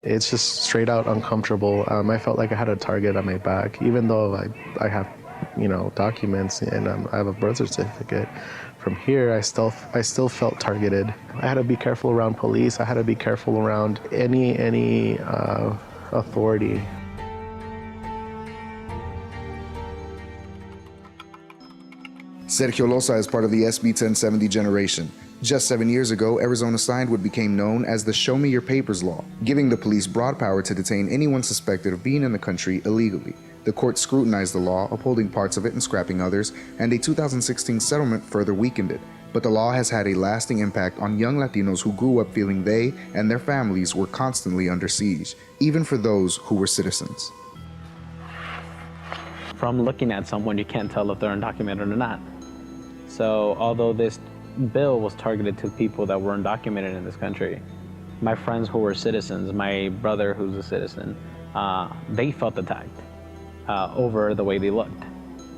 It's just straight out uncomfortable. I felt like I had a target on my back, even though I have, documents and I have a birth certificate. From here, I still felt targeted. I had to be careful around police. I had to be careful around any authority. Sergio Loza is part of the SB1070 generation. Just 7 years ago, Arizona signed what became known as the Show Me Your Papers law, giving the police broad power to detain anyone suspected of being in the country illegally. The court scrutinized the law, upholding parts of it and scrapping others, and a 2016 settlement further weakened it. But the law has had a lasting impact on young Latinos who grew up feeling they and their families were constantly under siege, even for those who were citizens. From looking at someone, you can't tell if they're undocumented or not. So although this bill was targeted to people that were undocumented in this country, my friends who were citizens, my brother who's a citizen, they felt attacked over the way they looked.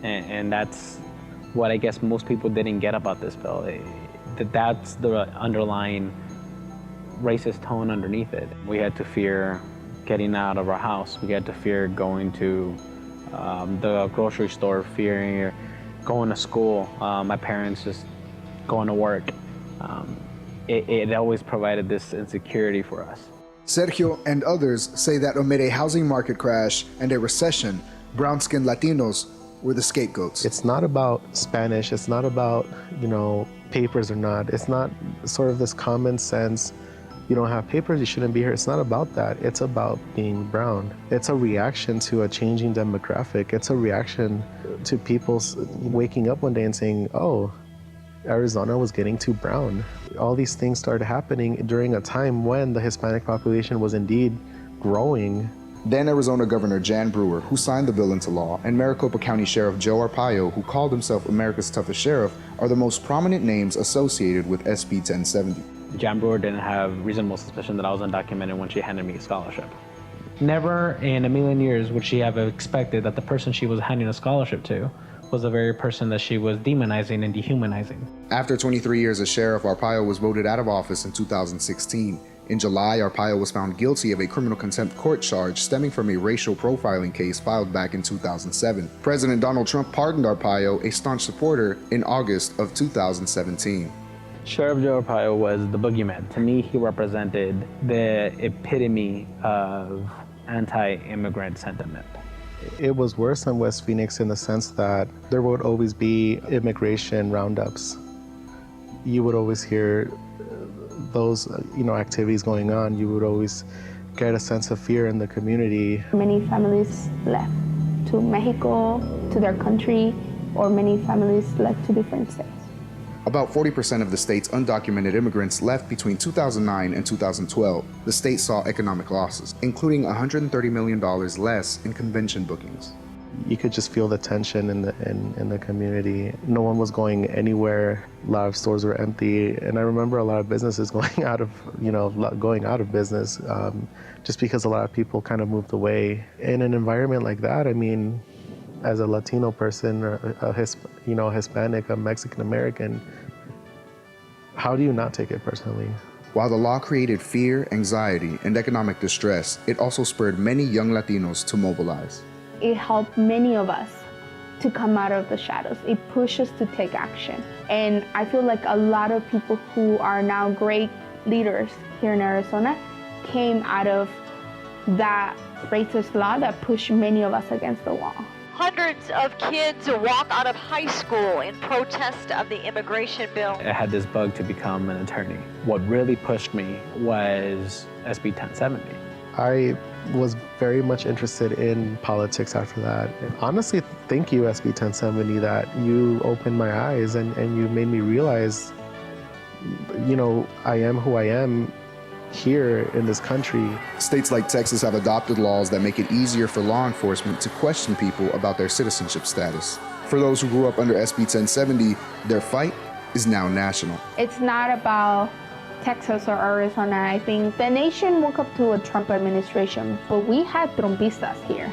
And that's what I guess most people didn't get about this bill. That's the underlying racist tone underneath it. We had to fear getting out of our house. We had to fear going to the grocery store, fearing going to school, my parents just going to work. It always provided this insecurity for us. Sergio and others say that amid a housing market crash and a recession, brown-skinned Latinos were the scapegoats. It's not about Spanish. It's not about, papers or not. It's not sort of this common sense, you don't have papers, you shouldn't be here. It's not about that. It's about being brown. It's a reaction to a changing demographic. It's a reaction to people waking up one day and saying, oh, Arizona was getting too brown. All these things started happening during a time when the Hispanic population was indeed growing. Then Arizona Governor Jan Brewer, who signed the bill into law, and Maricopa County Sheriff Joe Arpaio, who called himself America's toughest sheriff, are the most prominent names associated with SB 1070. Jan Brewer didn't have reasonable suspicion that I was undocumented when she handed me a scholarship. Never in a million years would she have expected that the person she was handing a scholarship to was the very person that she was demonizing and dehumanizing. After 23 years as sheriff, Arpaio was voted out of office in 2016. In July, Arpaio was found guilty of a criminal contempt court charge stemming from a racial profiling case filed back in 2007. President Donald Trump pardoned Arpaio, a staunch supporter, in August of 2017. Sheriff Joe Arpaio was the boogeyman. To me, he represented the epitome of anti-immigrant sentiment. It was worse in West Phoenix in the sense that there would always be immigration roundups. You would always hear those activities going on. You would always get a sense of fear in the community. Many families left to Mexico, to their country, or many families left to different states. About 40% of the state's undocumented immigrants left between 2009 and 2012. The state saw economic losses, including $130 million less in convention bookings. You could just feel the tension in the community. No one was going anywhere. A lot of stores were empty, and I remember a lot of businesses going out of business just because a lot of people kind of moved away. In an environment like that, I mean, as a Latino person, or a Hispanic, a Mexican American, how do you not take it personally? While the law created fear, anxiety, and economic distress, it also spurred many young Latinos to mobilize. It helped many of us to come out of the shadows. It pushed us to take action. And I feel like a lot of people who are now great leaders here in Arizona came out of that racist law that pushed many of us against the wall. Hundreds of kids walk out of high school in protest of the immigration bill. I had this bug to become an attorney. What really pushed me was SB 1070. I was very much interested in politics after that. And honestly, thank you, SB 1070, that you opened my eyes and you made me realize, I am who I am here in this country. States like Texas have adopted laws that make it easier for law enforcement to question people about their citizenship status. For those who grew up under SB 1070, their fight is now national. It's not about Texas or Arizona. I think the nation woke up to a Trump administration, but we had Trumpistas here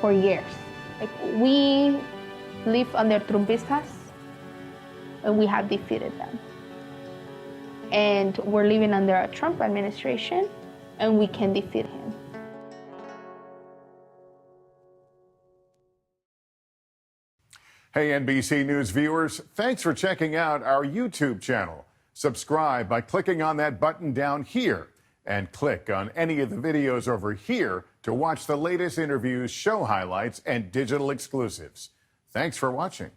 for years. We live under Trumpistas, and we have defeated them. And we're living under a Trump administration, and we can defeat him. Hey, NBC News viewers, thanks for checking out our YouTube channel. Subscribe by clicking on that button down here and click on any of the videos over here to watch the latest interviews, show highlights, and digital exclusives. Thanks for watching.